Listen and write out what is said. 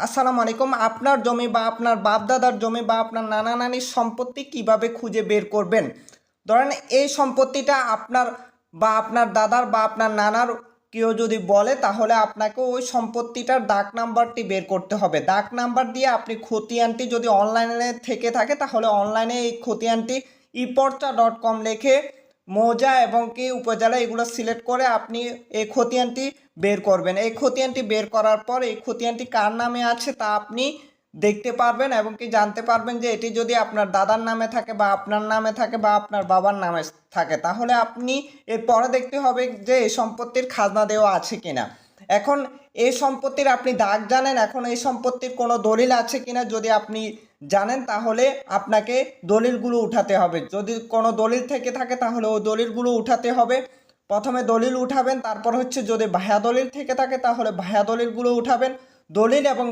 আসসালামু আলাইকুম। আপনার জমি বা আপনার বাপ দাদার জমি বা আপনার নানা নানির সম্পত্তি কিভাবে খুঁজে বের করবেন? ধরেন এই সম্পত্তিটা আপনার বা আপনার দাদার বা আপনার নানার কেউ যদি বলে, তাহলে আপনাকে ওই সম্পত্তিটার দাগ নাম্বারটি বের করতে হবে। দাগ নাম্বার দিয়ে আপনি খতিয়ানটি যদি অনলাইনে থেকে থাকে, তাহলে অনলাইনে এই খতিয়ানটি ইপর্চা.com লিখে মৌজা এবং কি উপজেলা এগুলো সিলেক্ট করে আপনি এই খতিয়ানটি বের করবেন। এই খতিয়ানটি বের করার পর এই খতিয়ানটি কার নামে আছে তা আপনি দেখতে পারবেন এবং কি জানতে পারবেন যে এটি যদি আপনার দাদার নামে থাকে বা আপনার নামে থাকে বা আপনার বাবার নামে থাকে, তাহলে আপনি এরপরে দেখতে হবে যে এই সম্পত্তির খাজনা দেওয়া আছে কিনা। এখন এই সম্পত্তির আপনি দাগ জানেন, এখন এই সম্পত্তির কোনো দলিল আছে কিনা যদি আপনি জানেন, তাহলে আপনাকে দলিলগুলো উঠাতে হবে। যদি কোনো দলিল থেকে থাকে তাহলে ওই দলিলগুলো উঠাতে হবে। প্রথমে দলিল উঠাবেন, তারপর হচ্ছে যদি ভায়া দলিল থেকে থাকে তাহলে ভায়া দলিলগুলো উঠাবেন। দলিল এবং